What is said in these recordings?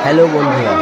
Hello বন্ধুরা,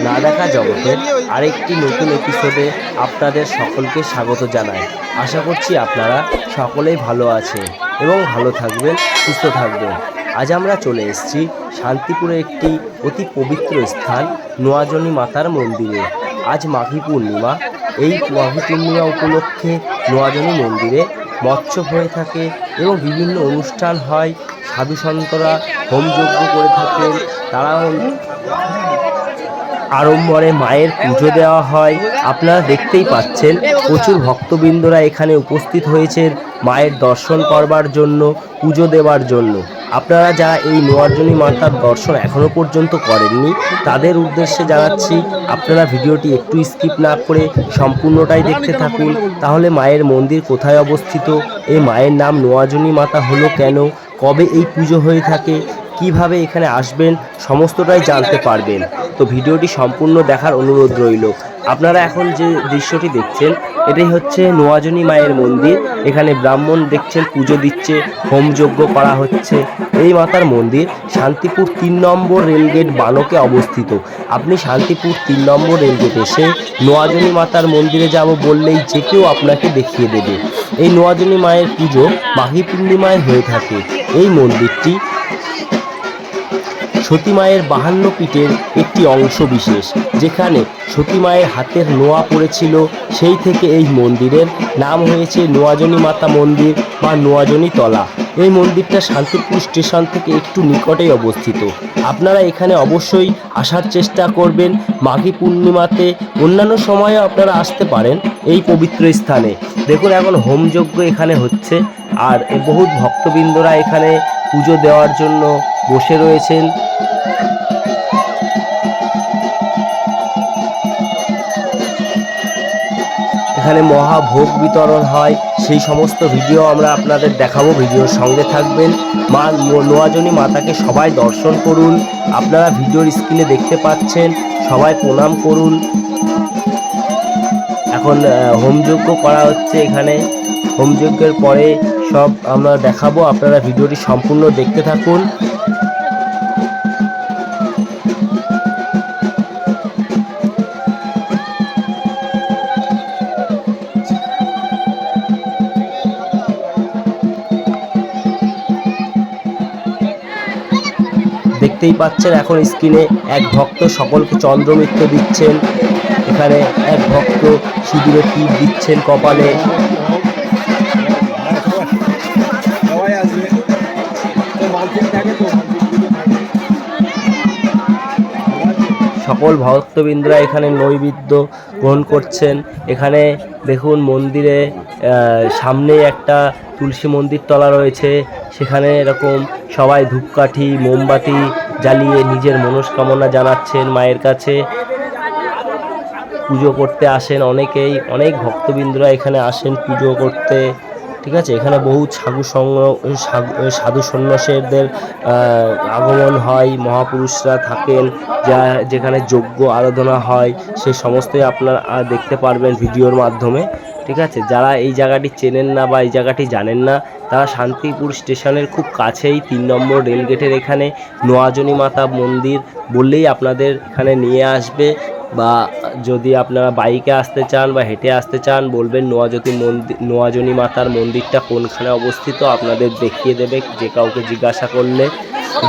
না দেখা জগতের আরেকটি নতুন এপিসোডে আপনাদের সকলকে স্বাগত জানাই। আশা করছি আপনারা সকলেই ভালো আছেন এবং ভালো থাকবেন, সুস্থ থাকবেন। আজ আমরা চলে এসেছি শান্তিপুরে একটি অতি পবিত্র স্থান নোয়াজনী মাতার মন্দিরে। আজ মাঘী পূর্ণিমা। এই মাঘী পূর্ণিমা উপলক্ষে নোয়াজনী মন্দিরে মৎস্য হয়ে থাকে এবং বিভিন্ন অনুষ্ঠান হয়। সাধু সন্তরা হোমযজ্ঞ করে থাকেন, তারাও আড়ম্বরে মায়ের পুজো দেওয়া হয়। আপনারা দেখতেই পাচ্ছেন প্রচুর ভক্তবৃন্দরা এখানে উপস্থিত হয়েছেন মায়ের দর্শন করবার জন্য, পুজো দেওয়ার জন্য। আপনারা যারা এই নোয়াজনী মাতার দর্শন এখনও পর্যন্ত করেননি তাদের উদ্দেশ্যে জানাচ্ছি, আপনারা ভিডিওটি একটু স্কিপ না করে সম্পূর্ণটাই দেখতে থাকুন। তাহলে মায়ের মন্দির কোথায় অবস্থিত, এই মায়ের নাম নোয়াজনী মাতা হলো কেন, কবে এই পুজো হয়ে থাকে, কিভাবে এখানে আসবেন, সমস্তটাই জানতে পারবেন। তো ভিডিওটি সম্পূর্ণ দেখার অনুরোধ রইল। আপনারা এখন যে দৃশ্যটি দেখছেন এটাই হচ্ছে নোয়াজনী মায়ের মন্দির। এখানে ব্রাহ্মণ দেখছেন পুজো দিচ্ছে, হোমযজ্ঞ করা হচ্ছে। এই মাতার মন্দির শান্তিপুর 3 নম্বর রেলগেট বানকে অবস্থিত। আপনি শান্তিপুর 3 নম্বর রেলগেট এসে নোয়াজনী মাতার মন্দিরে যাব বললেই যে কেউ আপনাকে দেখিয়ে দেবে। এই নোয়াজনী মায়ের পুজো মাঘী পূর্ণিমায় হয়ে থাকে। এই মন্দিরটি সতী মায়ের 52 পীঠের একটি অংশ বিশেষ, যেখানে সতী মায়ের হাতের নোয়া পড়েছিল। সেই থেকে এই মন্দিরের নাম হয়েছে নোয়াজনী মাতা মন্দির বা নোয়াজনী তলা। এই মন্দিরটা শান্তিপুর স্টেশন থেকে একটু নিকটেই অবস্থিত। আপনারা এখানে অবশ্যই আসার চেষ্টা করবেন মাঘী পূর্ণিমাতে। অন্যান্য সময়েও আপনারা আসতে পারেন এই পবিত্র স্থানে। দেখুন এখন হোমযজ্ঞ এখানে হচ্ছে, আর বহুত ভক্তবৃন্দরা এখানে পুজো দেওয়ার জন্য বসে রয়েছেন। এখানে মহাভোগ বিতরণ হয়, সেই সমস্ত ভিডিও আমরা আপনাদের দেখাবো। ভিডিওর সঙ্গে থাকবেন। মা নোয়াজনী মাতাকে সবাই দর্শন করুন। আপনারা ভিডিওর স্ক্রিনে দেখতে পাচ্ছেন, সবাই প্রণাম করুন। এখন হোমযজ্ঞ করা হচ্ছে এখানে। হোমযজ্ঞের পরে সব আমরা দেখাবো, আপনারা ভিডিওটি সম্পূর্ণ দেখতে থাকুন। দেখতেই পাচ্ছেন এখন স্ক্রিনে এক ভক্ত সকলকে চন্দ্রমিত্র দিচ্ছেন। এখানে এক ভক্ত সিঁদুরে টিপ দিচ্ছেন কপালে। সকল ভক্তবৃন্দরা এখানে নৈবেদ্য গ্রহণ করছেন। এখানে দেখুন মন্দিরে সামনে একটা তুলসী মন্দির তলা রয়েছে, সেখানে এরকম সবাই ধূপকাঠি মোমবাতি জ্বালিয়ে নিজের মনস্কামনা জানাচ্ছেন মায়ের কাছে। পুজো করতে আসেন অনেকেই, অনেক ভক্তবৃন্দরা এখানে আসেন পুজো করতে। ঠিক আছে, এখানে বহু সাধু সন্ন্যাসীদের আগমন হয়, মহাপুরুষরা থাকেন, যেখানে যজ্ঞ আরাধনা হয়, সে সমস্তই আপনারা দেখতে পারবেন ভিডিওর মাধ্যমে। ঠিক আছে, যারা এই জায়গাটি চেনেন না বা এই জায়গাটি জানেন না, তারা শান্তিপুর স্টেশনের খুব কাছেই 3 নম্বর রেলগেটের এখানে নোয়াজনী মাতা মন্দির বললেই আপনাদের এখানে নিয়ে আসবে। বা যদি আপনারা বাইকে আসতে চান বা হেঁটে আসতে চান, বলবেন নোয়াজনী মাতার মন্দিরটা কোনখানে অবস্থিত, আপনাদের দেখিয়ে দেবে যে কাউকে জিজ্ঞাসা করলে।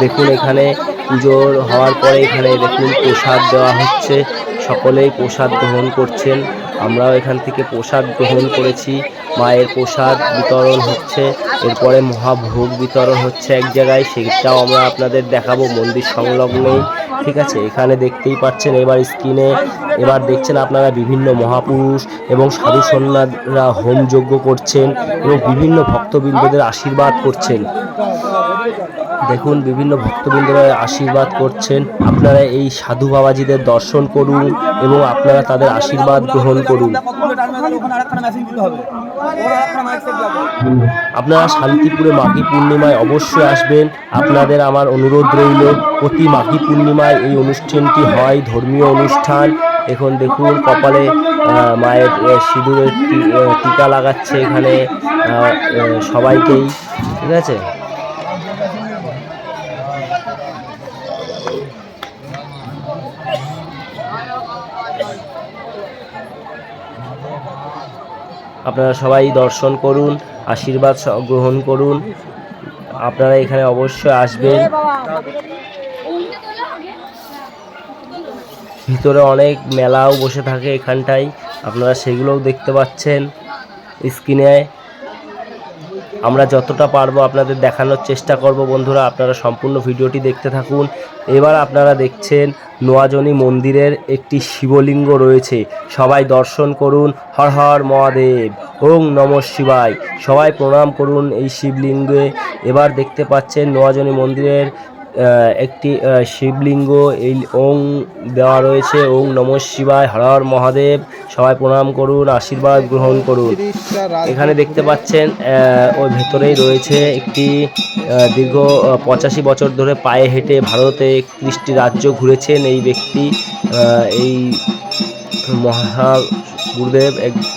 দেখুন এখানে পুজোর হওয়ার পরে এখানে দেখুন প্রসাদ দেওয়া হচ্ছে, সকলেই প্রসাদ গ্রহণ করছেন। আমরাও এখান থেকে প্রসাদ গ্রহণ করেছি। মায়ের প্রসাদ বিতরণ হচ্ছে, এরপরে মহাভোগ বিতরণ হচ্ছে এক জায়গায়, সেটাও আমরা আপনাদের দেখাবো মন্দির সংলগ্নেই। ঠিক আছে, এখানে দেখতেই পাচ্ছেন এবার স্ক্রিনে, এবার দেখছেন আপনারা বিভিন্ন মহাপুরুষ এবং সাধু সন্ন্যাসীরা হোমযজ্ঞ করছেন এবং বিভিন্ন ভক্তবৃন্দদের আশীর্বাদ করছেন। দেখুন বিভিন্ন ভক্তবৃন্দরা আশীর্বাদ করছেন। আপনারা এই সাধু বাবাজিদের দর্শন করুন এবং আপনারা তাদের আশীর্বাদ গ্রহণ করুন। আপনারা শান্তিপুরে মাঘী পূর্ণিমায় অবশ্যই আসবেন, আপনাদের আমার অনুরোধ রইল। প্রতি মাঘী পূর্ণিমায় এই অনুষ্ঠানটি হয়, ধর্মীয় অনুষ্ঠান। এখন দেখুন কপালে মায়ের সিঁদুরের টিকা লাগাচ্ছে এখানে সবাইকেই। ঠিক আছে, আপনারা সবাই দর্শন করুন, আশীর্বাদ গ্রহণ করুন। আপনারা এখানে অবশ্যই আসবেন। ভিতরে অনেক মেলাও বসে থাকে এখানটায়, আপনারা সেগুলোও দেখতে পাচ্ছেন স্ক্রিনে। আমরা যতটা পারবো আপনাদের দেখানোর চেষ্টা করব বন্ধুরা, আপনারা সম্পূর্ণ ভিডিওটি দেখতে থাকুন। এবার আপনারা দেখছেন নোয়াজনী মন্দিরের একটি শিবলিঙ্গ রয়েছে, সবাই দর্শন করুন। হর হর মহাদেব, ওং নমঃ শিবায়, সবাই প্রণাম করুন এই শিবলিঙ্গে। এবার দেখতে পাচ্ছেন নোয়াজনী মন্দিরের একটি শিবলিঙ্গ, এই ওং দেওয়া রয়েছে, ওং নমঃ শিবায়, হর হর মহাদেব, সবাই প্রণাম করুন, আশীর্বাদ গ্রহণ করুন। এখানে দেখতে পাচ্ছেন ওই ভেতরেই রয়েছে একটি দীর্ঘ 85 বছর ধরে পায়ে হেঁটে ভারতে 31টি রাজ্য ঘুরেছেন এই ব্যক্তি, এই মহা গুরুদেব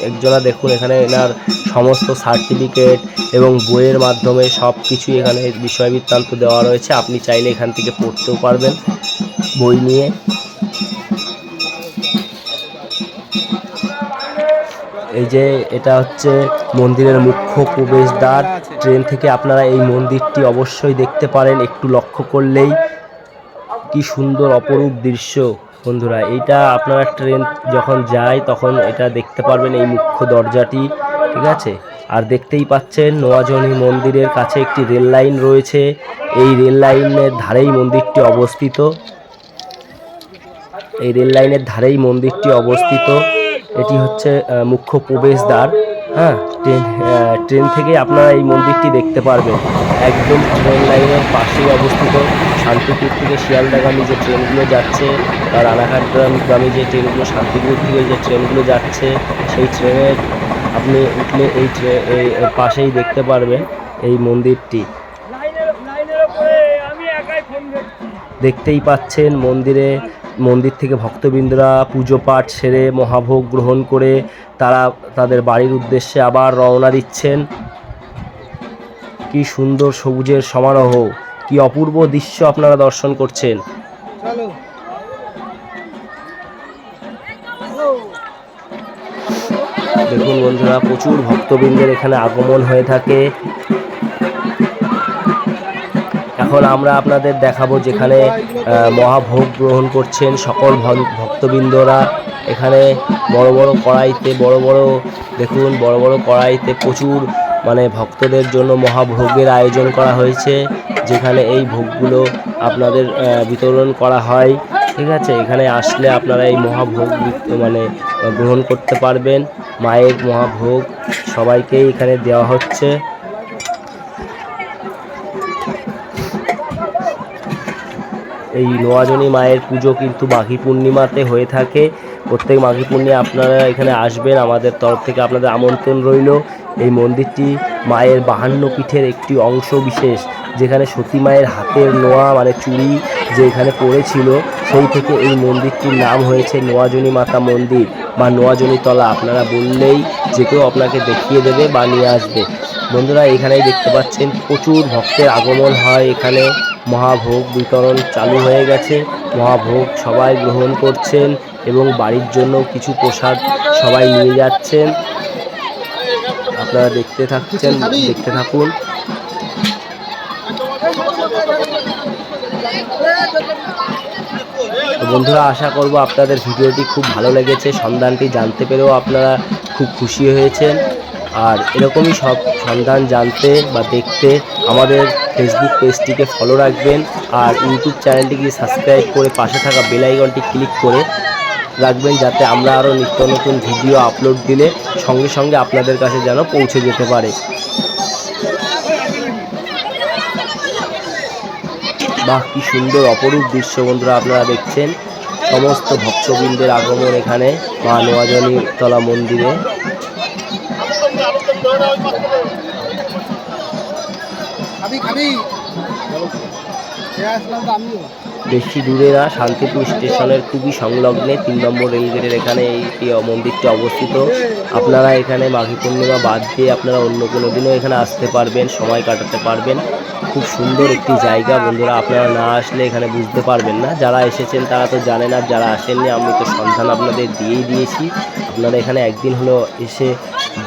একজনা। দেখুন এখানে এনার সমস্ত সার্টিফিকেট এবং বইয়ের মাধ্যমে সব কিছুই এখানে বিষয় বৃত্তান্ত দেওয়া রয়েছে, আপনি চাইলে এখান থেকে পড়তেও পারবেন বই নিয়ে। এই যে এটা হচ্ছে মন্দিরের মুখ্য প্রবেশদ্বার। ট্রেন থেকে আপনারা এই মন্দিরটি অবশ্যই দেখতে পারেন, একটু লক্ষ্য করলেই কি সুন্দর অপরূপ দৃশ্য বন্ধুরা। এইটা আপনারা ট্রেন যখন যায় তখন এটা দেখতে পারবেন, এই মুখ্য দরজাটি, ঠিক আছে। আর দেখতেই পাচ্ছেন নোয়াজনী মন্দিরের কাছে একটি রেল লাইন রয়েছে, এই রেল লাইনের ধারেই মন্দিরটি অবস্থিত, এই রেল লাইনের ধারেই মন্দিরটি অবস্থিত। এটি হচ্ছে মুখ্য প্রবেশদ্বার। হ্যাঁ, ট্রেন থেকে আপনারা এই মন্দিরটি দেখতে পারবেন, একদম ট্রেন লাইনের পাশেই অবস্থিত। শান্তিপুর থেকে শিয়ালদাগামী যে ট্রেনগুলো যাচ্ছে, বা রানাঘাটগামী যে ট্রেনগুলো, শান্তিপুর থেকে যে ট্রেনগুলো যাচ্ছে, সেই ট্রেনের আপনি উঠলে এই পাশেই দেখতে পারবেন এই মন্দিরটি। দেখতেই পাচ্ছেন মন্দির থেকে ভক্তবৃন্দরা পুজো পাঠ সেরে মহাভোগ গ্রহণ করে তারা তাদের বাড়ির উদ্দেশ্যে আবার রওনা দিচ্ছেন। কি সুন্দর সবুজের সমারোহ, কি অপূর্ব দৃশ্য আপনারা দর্শন করছেন। দেখুন বন্ধুরা, প্রচুর ভক্তবৃন্দের এখানে আগমন হয়ে থাকে। এখন আমরা আপনাদের দেখাবো যেখানে মহাভোগ গ্রহণ করছেন সকল ভক্তবৃন্দরা। এখানে বড় বড় কড়াইতে দেখুন বড় বড় কড়াইতে প্রচুর ভক্তদের জন্য মহাভোগের আয়োজন করা হয়েছে, যেখানে এই ভোগগুলো আপনাদের বিতরণ করা হয়, ঠিক আছে। এখানে আসলে আপনারা এই মহাভোগ গ্রহণ করতে পারবেন। মায়ের মহাভোগ সবাইকেই এখানে দেওয়া হচ্ছে। এই নোয়াজনী মায়ের পুজো কিন্তু মাঘী পূর্ণিমাতে হয়ে থাকে। প্রত্যেক মাঘী পূর্ণিমা আপনারা এখানে আসবেন, আমাদের তরফ থেকে আপনাদের আমন্ত্রণ রইল। এই মন্দিরটি মায়ের 52 পীঠের একটি অংশ বিশেষ, যেখানে সতী মায়ের হাতের নোয়া চুড়ি যে এখানে পড়েছিল, সেই থেকে এই মন্দিরটির নাম হয়েছে নোয়াজনী মাতা মন্দির বা নোয়াজনী তলা। আপনারা বললেই যে কেউ আপনাকে দেখিয়ে দেবে বা নিয়ে আসবে। বন্ধুরা, এখানেই দেখতে পাচ্ছেন প্রচুর ভক্তের আগমন হয় এখানে। মহাভোগ বিতরণ চালু হয়ে গেছে, মহাভোগ সবাই গ্রহণ করছেন এবং বাড়ির জন্য কিছু প্রসাদ সবাই নিয়ে যাচ্ছেন। আপনারা দেখতে থাকুন। তো বন্ধুরা, আশা করব আপনাদের ভিডিওটি খুব ভালো লেগেছে, সন্ধানটি জানতে পেরেও আপনারা খুব খুশি হয়েছেন। আর এরকমই সব সন্ধান জানতে বা দেখতে আমাদের ফেসবুক পেজটিকে ফলো রাখবেন, আর ইউটিউব চ্যানেলটিকে সাবস্ক্রাইব করে পাশে থাকা বেল আইকনটি ক্লিক করে রাখবেন, যাতে আমরা আরও নিত্য নতুন ভিডিও আপলোড দিলে সঙ্গে সঙ্গে আপনাদের কাছে যেন পৌঁছে যেতে পারে। বাহ, কি সুন্দর অপরূপ দৃশ্য বন্ধুরা আপনারা দেখছেন। সমস্ত ভক্তবৃন্দের আগমন এখানে মা নোয়াজনী তলা মন্দিরে। খাবি বেশি দূরে না, শান্তিপুর স্টেশনের খুবই সংলগ্নে 3 নম্বর রেলগেটের এখানে এই মন্দিরটি অবস্থিত। আপনারা এখানে মাঘী পূর্ণিমা বাদ দিয়ে আপনারা অন্য কোনো দিনও এখানে আসতে পারবেন, সময় কাটাতে পারবেন। খুব সুন্দর একটি জায়গা বন্ধুরা, আপনারা না আসলে এখানে বুঝতে পারবেন না। যারা এসেছেন তারা তো জানেন, আর যারা আসেননি আমি তো সন্ধান আপনাদের দিয়েই দিয়েছি। আপনারা এখানে একদিন হলো এসে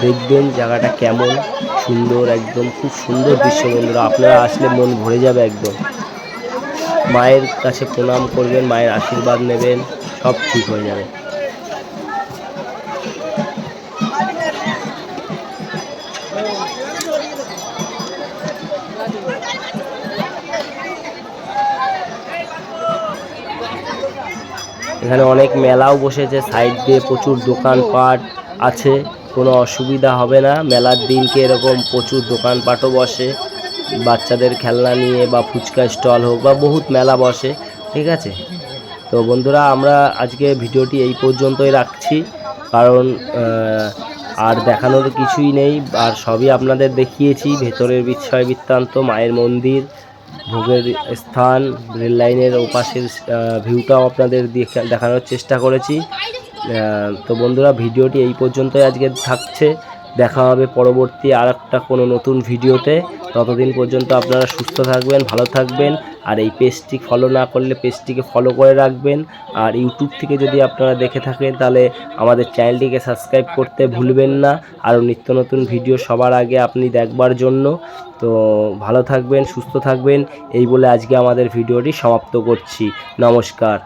দেখবেন জায়গাটা কেমন সুন্দর, একদম খুব সুন্দর দৃশ্য বন্ধুরা। আপনারা আসলে মন ভরে যাবে একদম। মায়ের কাছে প্রণাম করবেন, মায়ের আশীর্বাদ নেবেন, সব ঠিক হয়ে যাবে। এখানে অনেক মেলাও বসেছে, সাইড দিয়ে প্রচুর দোকানপাট আছে, কোনো অসুবিধা হবে না। মেলার দিনকে এরকম প্রচুর দোকানপাটও বসে, বাচ্চাদের খেলনা নিয়ে বা ফুচকা স্টল হোক বা বহুত মেলা বসে, ঠিক আছে। তো বন্ধুরা আমরা আজকে ভিডিওটি এই পর্যন্তই রাখছি, কারণ আর দেখানোর কিছুই নেই, আর সবই আপনাদের দেখিয়েছি। ভেতরের বিষয় বৃত্তান্ত, মায়ের মন্দির, ভোগের স্থান, রেল লাইনের ওপাশের ভিউটাও আপনাদের দেখানোর চেষ্টা করেছি। তো বন্ধুরা ভিডিওটি এই পর্যন্তই আজকে থাকছে। দেখা হবে পরবর্তী আর একটা কোনো নতুন ভিডিওতে। ততদিন পর্যন্ত আপনারা সুস্থ থাকবেন, ভালো থাকবেন। আর এই পেজটি ফলো না করলে পেজটিকে ফলো করে রাখবেন। আর ইউটিউব থেকে যদি আপনারা দেখে থাকেন তাহলে আমাদের চ্যানেলটিকে সাবস্ক্রাইব করতে ভুলবেন না, আরও নিত্য নতুন ভিডিও সবার আগে আপনি দেখবার জন্য। তো ভালো থাকবেন, সুস্থ থাকবেন, এই বলে আজকে আমাদের ভিডিওটি সমাপ্ত করছি। নমস্কার।